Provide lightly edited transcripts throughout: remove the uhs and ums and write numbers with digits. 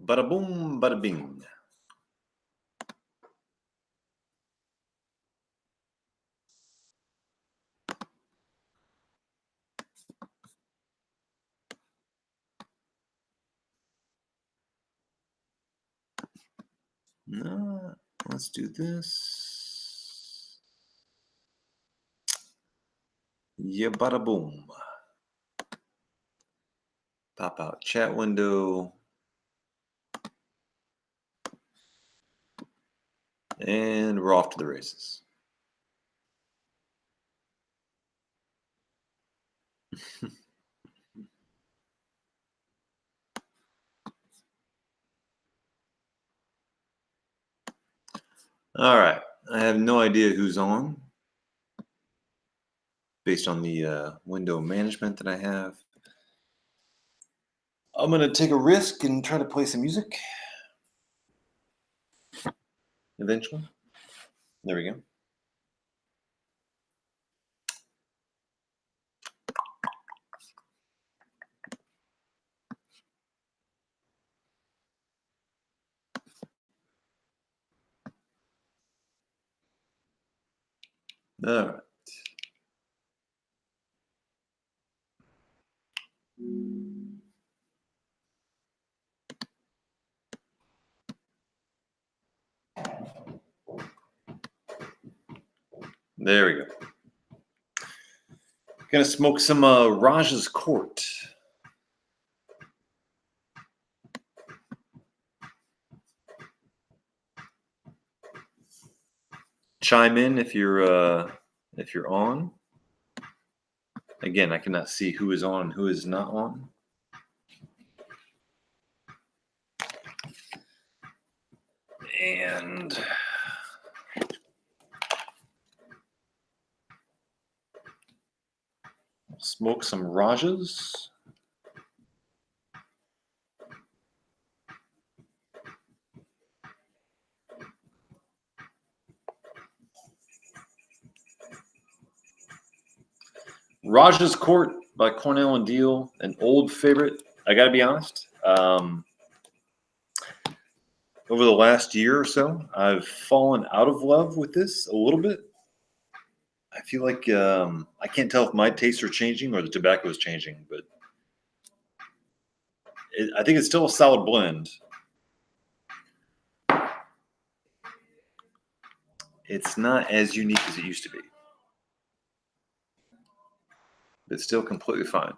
Bada boom, bada bing. No, let's do this. Yeah, bada boom. Pop out chat window. And we're off to the races. All right. I have no idea who's on based on the window management that I have. I'm going to take a risk and try to play some music eventually. There we go. All right. There we go. Gonna smoke some Raj's Court. Chime in if you're on. Again, I cannot see who is on and who is not on. And smoke some Rajas. Raja's Court by Cornell and Deal, an old favorite. I got to be honest. Over the last year or so, I've fallen out of love with this a little bit. I feel like I can't tell if my tastes are changing or the tobacco is changing, but I think it's still a solid blend. It's not as unique as it used to be, but still completely fine.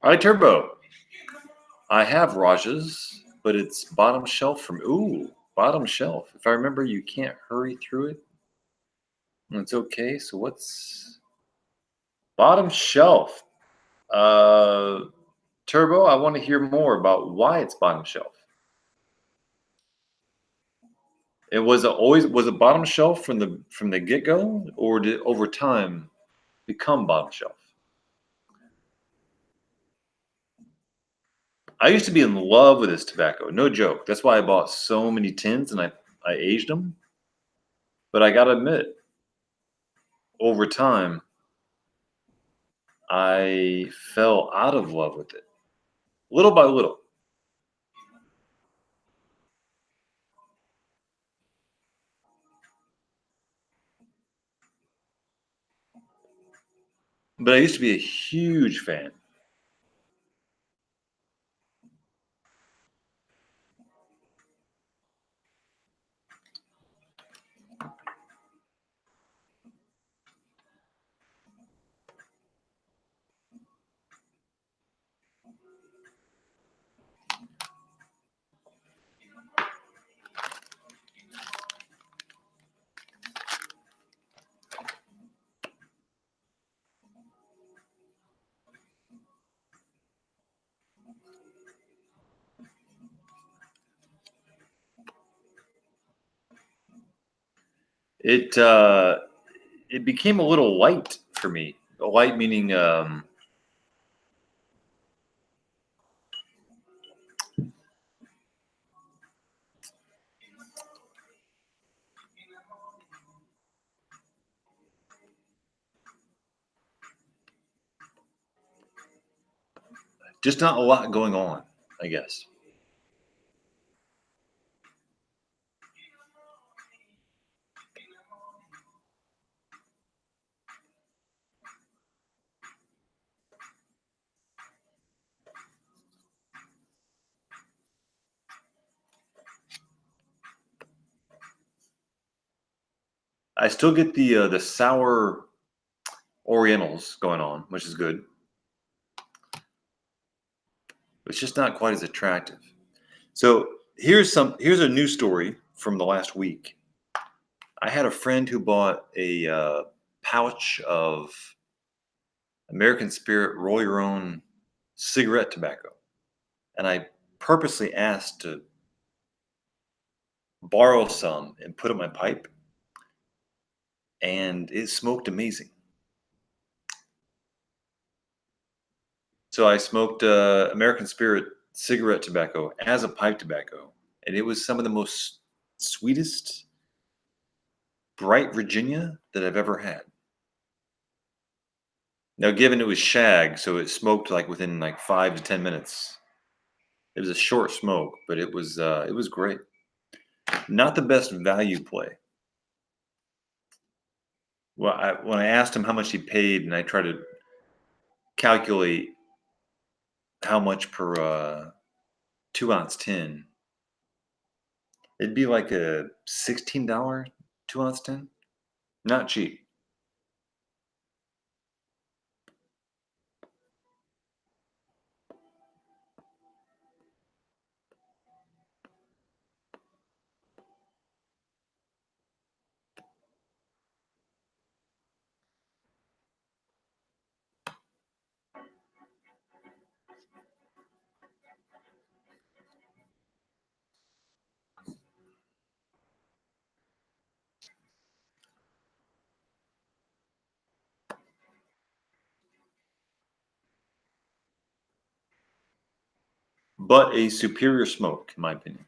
All right, Turbo. I have Rajas, but it's bottom shelf from bottom shelf. If I remember, you can't hurry through it. It's okay. So what's bottom shelf? Turbo, I want to hear more about why it's bottom shelf. It was a bottom shelf from the get-go, or did it over time become bottom shelf? I used to be in love with this tobacco, no joke. That's why I bought so many tins, and I I aged them, but I gotta admit, over time, I fell out of love with it, little by little. But I used to be a huge fan. It it became a little light for me. Light meaning just not a lot going on, I guess. I still get the sour Orientals going on, which is good. It's just not quite as attractive. So here's a news story from the last week. I had a friend who bought a pouch of American Spirit Roll Your Own cigarette tobacco, and I purposely asked to borrow some and put in my pipe, and it smoked amazing. So I smoked American Spirit cigarette tobacco as a pipe tobacco, and it was some of the most sweetest bright Virginia that I've ever had. Now, given it was shag, so it smoked like within like 5 to 10 minutes. It was a short smoke, but it was great. Not the best value play. Well, when I asked him how much he paid, and I tried to calculate how much per 2 ounce tin, it'd be like a $16 2 ounce tin. Not cheap. But a superior smoke, in my opinion.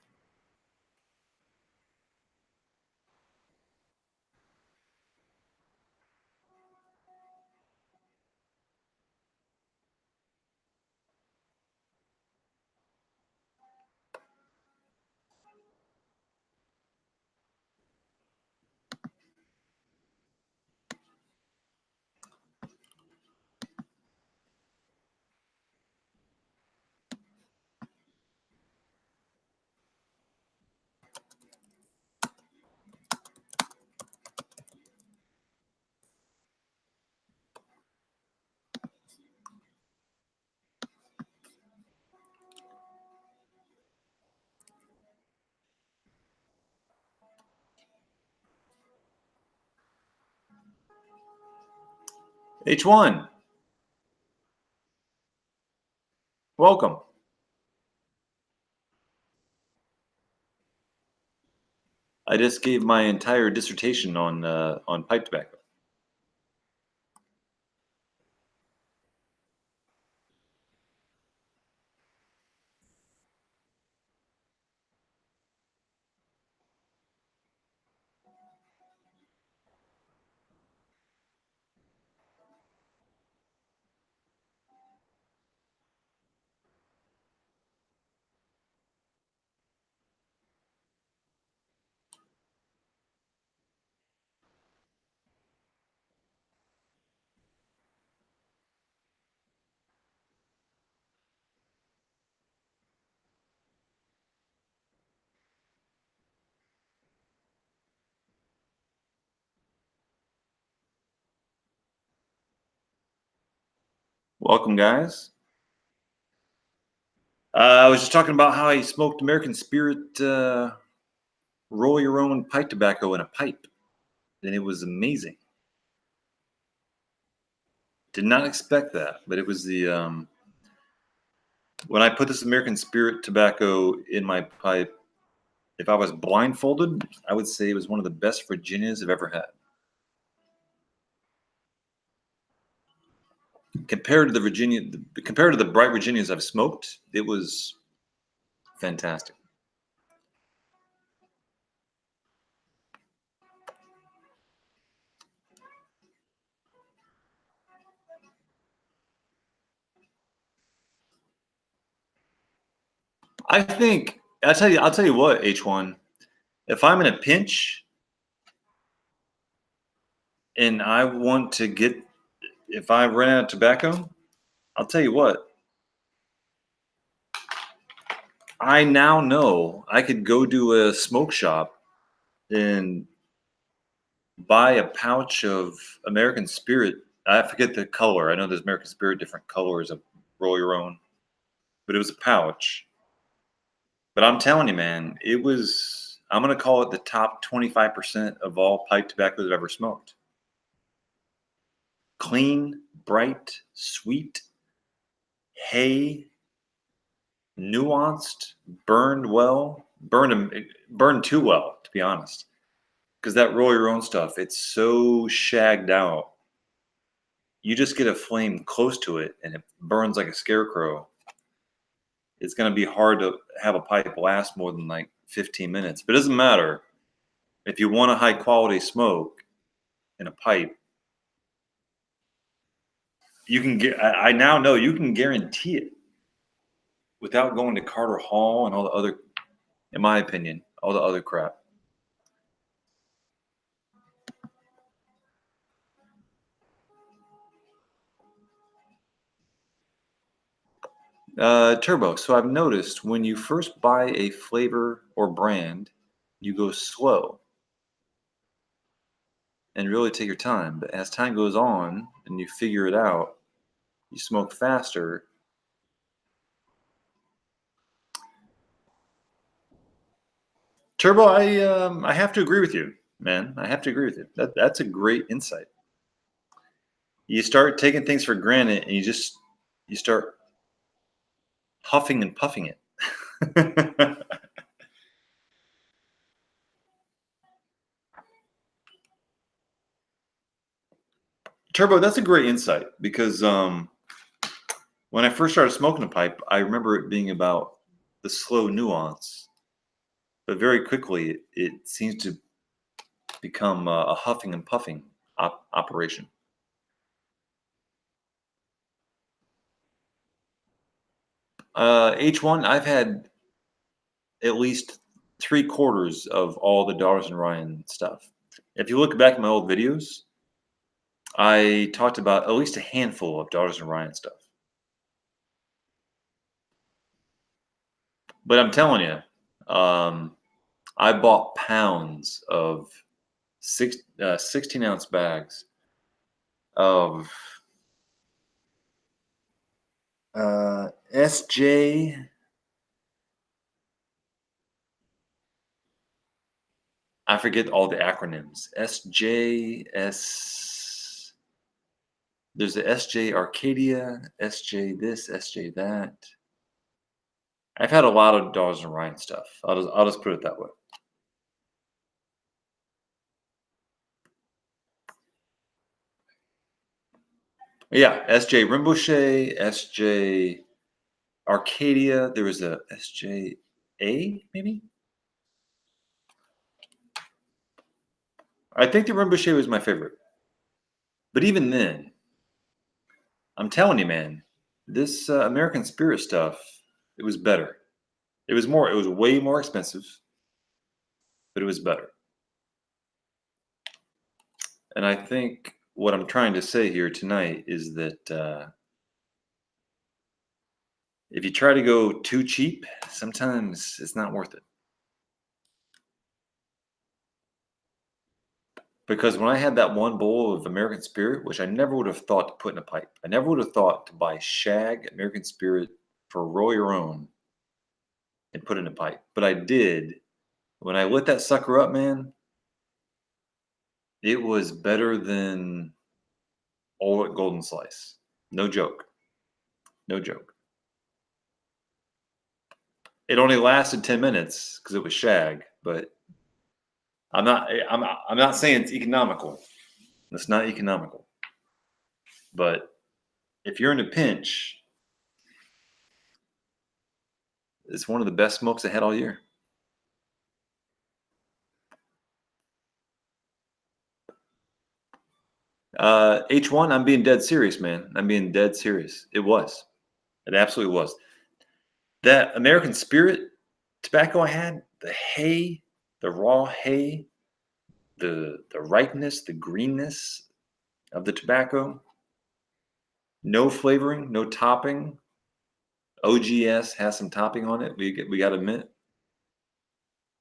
H1, welcome. I just gave my entire dissertation on pipe tobacco. Welcome, guys. I was just talking about how I smoked American Spirit roll your own pipe tobacco in a pipe, and it was amazing. Did not expect that, but it was the when I put this American Spirit tobacco in my pipe. If I was blindfolded, I would say it was one of the best Virginias I've ever had. Compared to the bright Virginias I've smoked, it was fantastic. I'll tell you what, H1. If I'm in a pinch and if I run out of tobacco, I'll tell you what. I now know I could go to a smoke shop and buy a pouch of American Spirit. I forget the color. I know there's American Spirit, different colors of roll your own, but it was a pouch. But I'm telling you, man, I'm going to call it the top 25% of all pipe tobacco that I've ever smoked. Clean, bright, sweet, hay, nuanced, burned well, burned too well, to be honest. Because that roll your own stuff, it's so shagged out. You just get a flame close to it and it burns like a scarecrow. It's going to be hard to have a pipe last more than like 15 minutes. But it doesn't matter. If you want a high quality smoke in a pipe, you can get. I now know you can guarantee it without going to Carter Hall and all the other, in my opinion, all the other crap. Turbo. So I've noticed when you first buy a flavor or brand, you go slow and really take your time. But as time goes on and you figure it out, you smoke faster. Turbo, I have to agree with you, man. I have to agree with you. That's a great insight. You start taking things for granted, and you start huffing and puffing it. Turbo, that's a great insight because when I first started smoking a pipe, I remember it being about the slow nuance, but very quickly it seems to become a huffing and puffing operation. H1, I've had at least 3/4 of all the Daughters and Ryan stuff. If you look back at my old videos, I talked about at least a handful of Daughters and Ryan stuff. But I'm telling you, I bought pounds of 16-ounce bags of SJ. I forget all the acronyms. SJS. There's the SJ Arcadia, SJ this, SJ that. I've had a lot of Daughters and Ryan stuff. I'll just put it that way. Yeah, SJ Rinpoche, SJ Arcadia. There was a SJA, maybe? I think the Rinpoche was my favorite. But even then, I'm telling you, man, this American Spirit stuff, it was better. It was way more expensive, but it was better. And I think what I'm trying to say here tonight is that if you try to go too cheap, sometimes it's not worth it. Because when I had that one bowl of American Spirit, which I never would have thought to put in a pipe, I never would have thought to buy Shag American Spirit for roll your own and put in a pipe. But I did. When I lit that sucker up, man, it was better than Old Golden Slice. No joke. No joke. It only lasted 10 minutes because it was Shag, but I'm not saying it's economical. It's not economical. But if you're in a pinch, it's one of the best smokes I had all year. H1, I'm being dead serious, man. I'm being dead serious. It was. It absolutely was. That American Spirit tobacco I had, the hay, the raw hay, the ripeness, the greenness of the tobacco, no flavoring, no topping. OGS has some topping on it. We got to admit,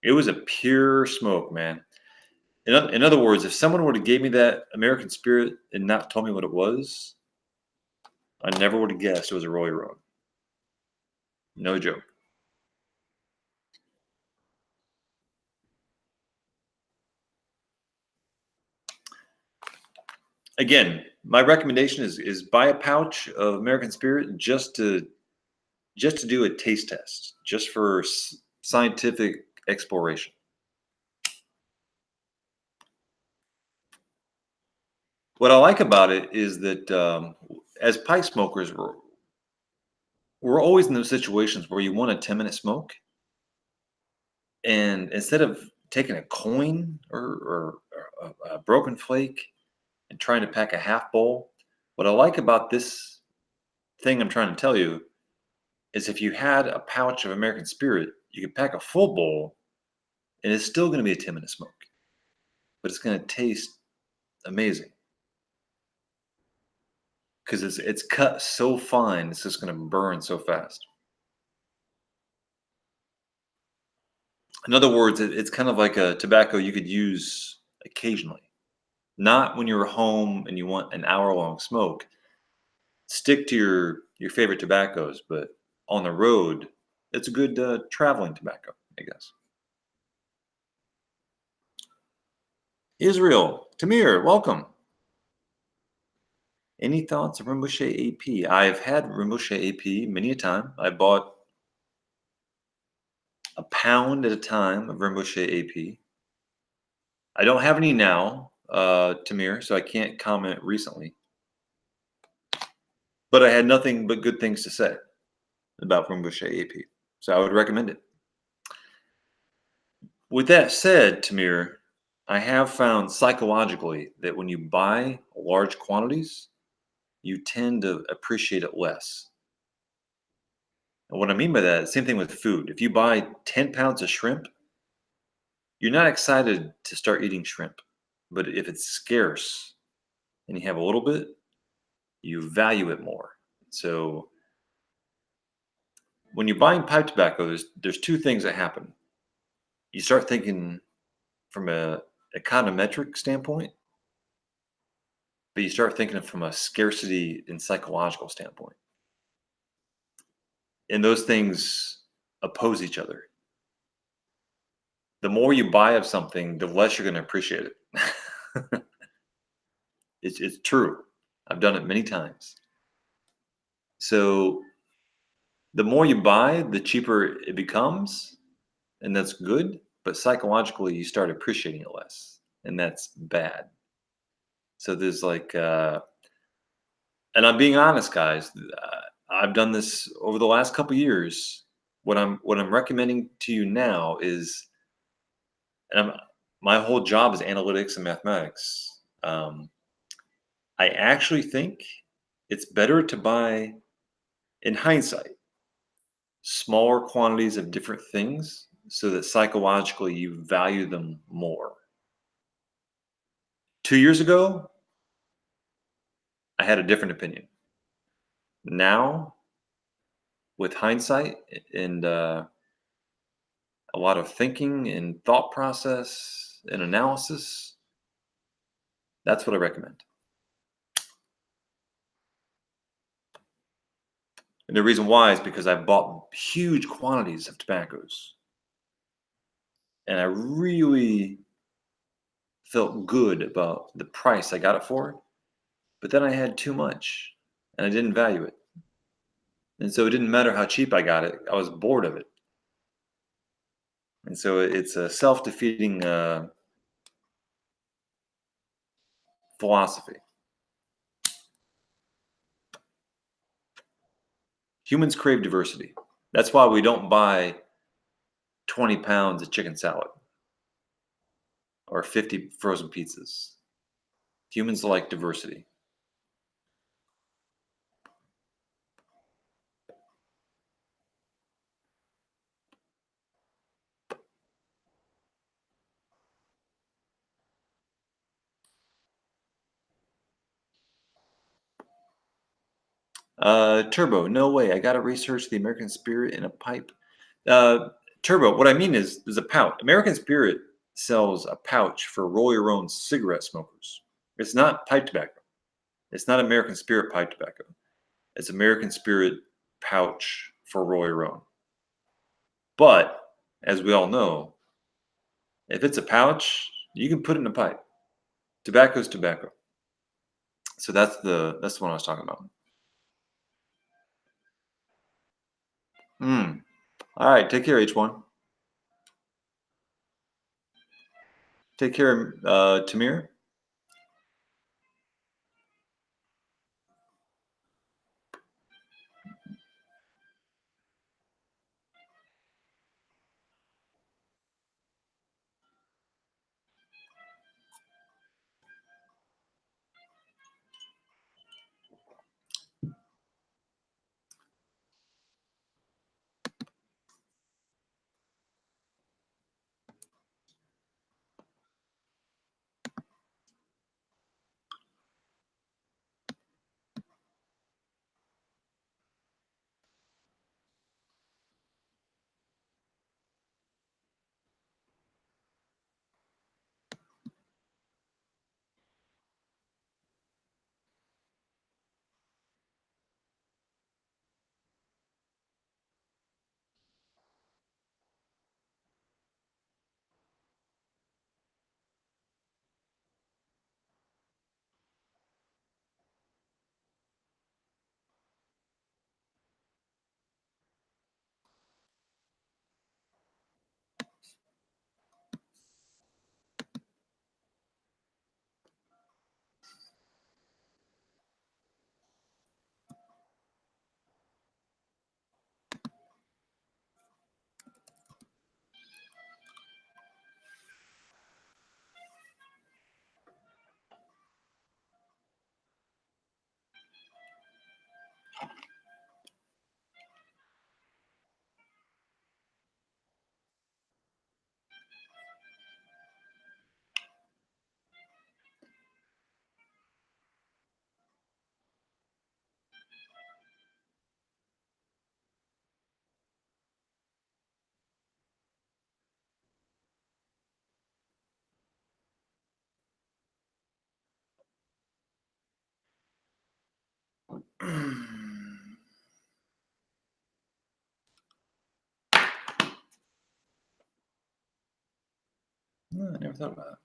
it was a pure smoke, man. In other words, if someone would have gave me that American Spirit and not told me what it was, I never would have guessed it was a Roy Road. No joke. Again, my recommendation is buy a pouch of American Spirit just to do a taste test, just for scientific exploration. What I like about it is that as pipe smokers, we're always in those situations where you want a 10-minute smoke, and instead of taking a coin or a broken flake and trying to pack a half bowl, what I like about this thing I'm trying to tell you is if you had a pouch of American Spirit, you could pack a full bowl, and it's still going to be a 10-minute smoke, but it's going to taste amazing because it's cut so fine, it's just going to burn so fast. In other words, it's kind of like a tobacco you could use occasionally, not when you're home and you want an hour-long smoke. Stick to your favorite tobaccos, but on the road, it's a good traveling tobacco, I guess. Israel, Tamir, welcome. Any thoughts on Rinpoche AP? I've had Rinpoche AP many a time. I bought a pound at a time of Rinpoche AP. I don't have any now, Tamir, so I can't comment recently. But I had nothing but good things to say about Rinpoche AP, so I would recommend it. With that said, Tamir, I have found psychologically that when you buy large quantities, you tend to appreciate it less. And what I mean by that, same thing with food. If you buy 10 pounds of shrimp, you're not excited to start eating shrimp. But if it's scarce and you have a little bit, you value it more. So when you're buying pipe tobacco, there's two things that happen. You start thinking from a econometric standpoint, but you start thinking from a scarcity and psychological standpoint. And those things oppose each other. The more you buy of something, the less you're going to appreciate it. It's true. I've done it many times. So the more you buy, the cheaper it becomes, and that's good. But psychologically, you start appreciating it less, and that's bad. So there's like, and I'm being honest, guys. I've done this over the last couple years. What I'm recommending to you now is, and my whole job is analytics and mathematics. I actually think it's better to buy, in hindsight, smaller quantities of different things so that psychologically you value them more. 2 years ago, I had a different opinion. Now, with hindsight and a lot of thinking and thought process and analysis, That's what I recommend. And the reason why is because I've bought huge quantities of tobaccos. And I really felt good about the price I got it for. But then I had too much and I didn't value it. And so it didn't matter how cheap I got it, I was bored of it. And so it's a self defeating philosophy. Humans crave diversity. That's why we don't buy 20 pounds of chicken salad or 50 frozen pizzas. Humans like diversity. Turbo, no way. I got to research the American Spirit in a pipe. Uh, Turbo, what I mean is there's a pouch. American Spirit sells a pouch for roll your own cigarette smokers. It's not pipe tobacco. It's not American Spirit pipe tobacco. It's American Spirit pouch for roll your own. But as we all know, if it's a pouch, you can put it in a pipe. Tobacco's tobacco. So that's the one I was talking about. All right, take care, H1. Take care, Tamir. No, I never thought about it.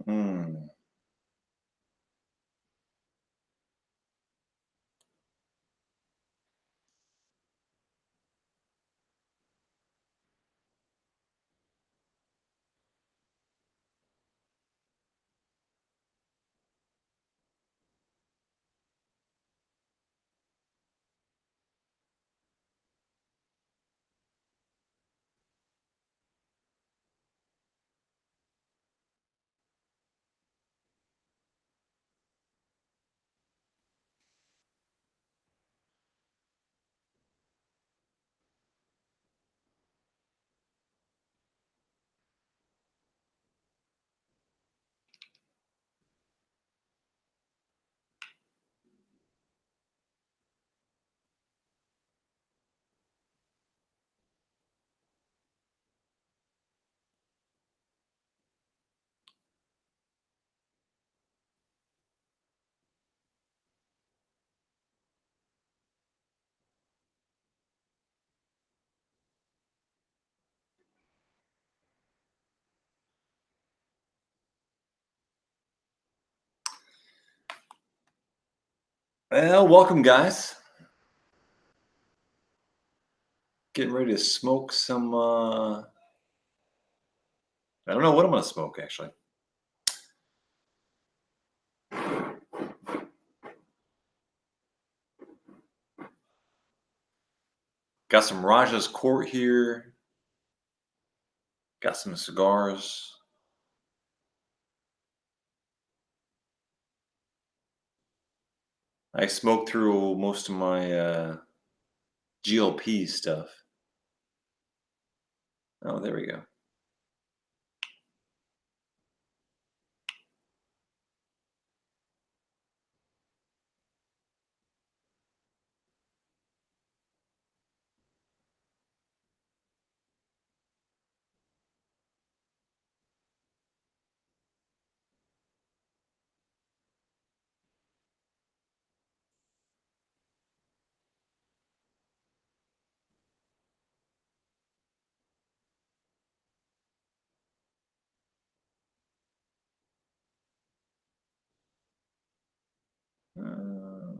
Hmm. Well, welcome, guys. Getting ready to smoke some. I don't know what I'm going to smoke, actually. Got some Raja's Court here. Got some cigars. I smoked through most of my GLP stuff. Oh, there we go.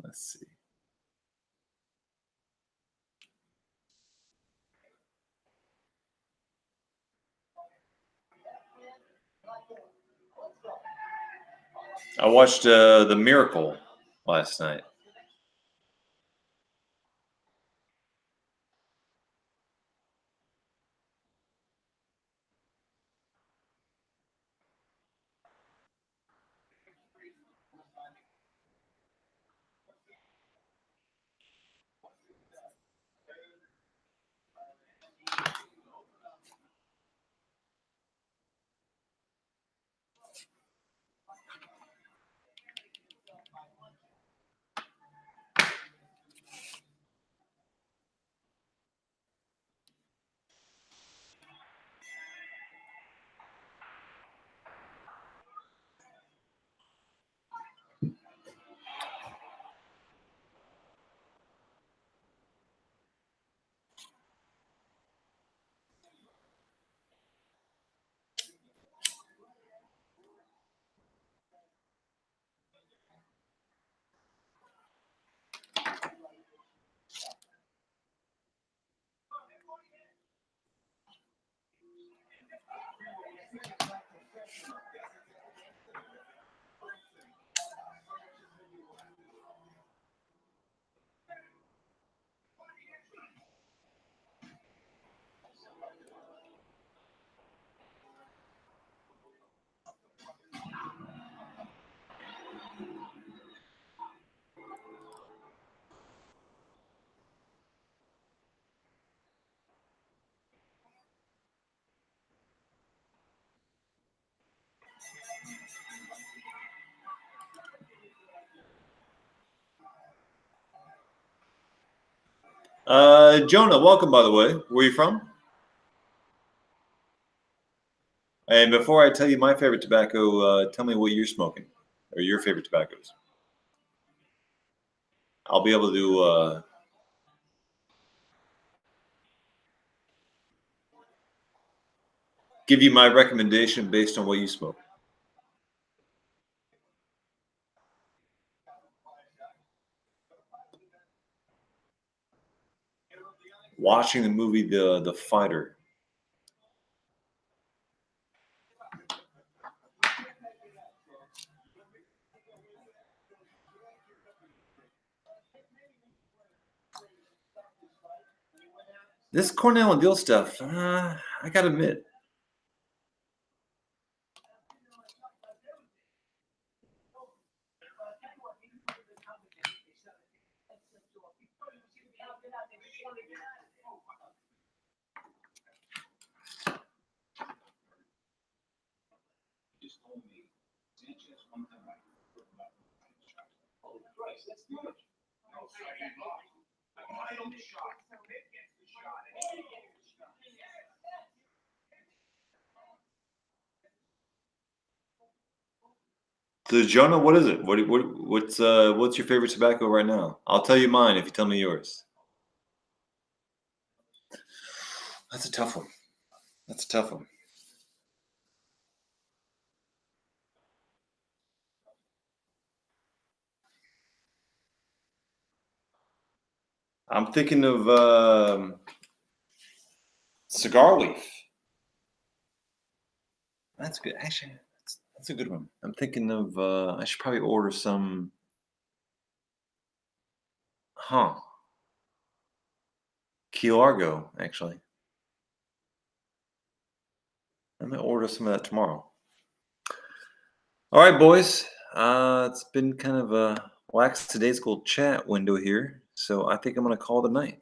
Let's see. I watched The Miracle last night. Jonah, welcome, by the way. Where are you from? And before I tell you my favorite tobacco, tell me what you're smoking or your favorite tobaccos. I'll be able to give you my recommendation based on what you smoke. watching the movie The Fighter. This Cornell and Deal stuff, I gotta admit. So Jonah, what is it? What's your favorite tobacco right now? I'll tell you mine if you tell me yours. That's a tough one. That's a tough one. I'm thinking of cigar leaf. That's good. Actually, that's a good one. I'm thinking of I should probably order some. Key Largo, actually. I'm gonna order some of that tomorrow. All right, boys. It's been kind of a lackadaisical chat window here, so I think I'm gonna call it a night.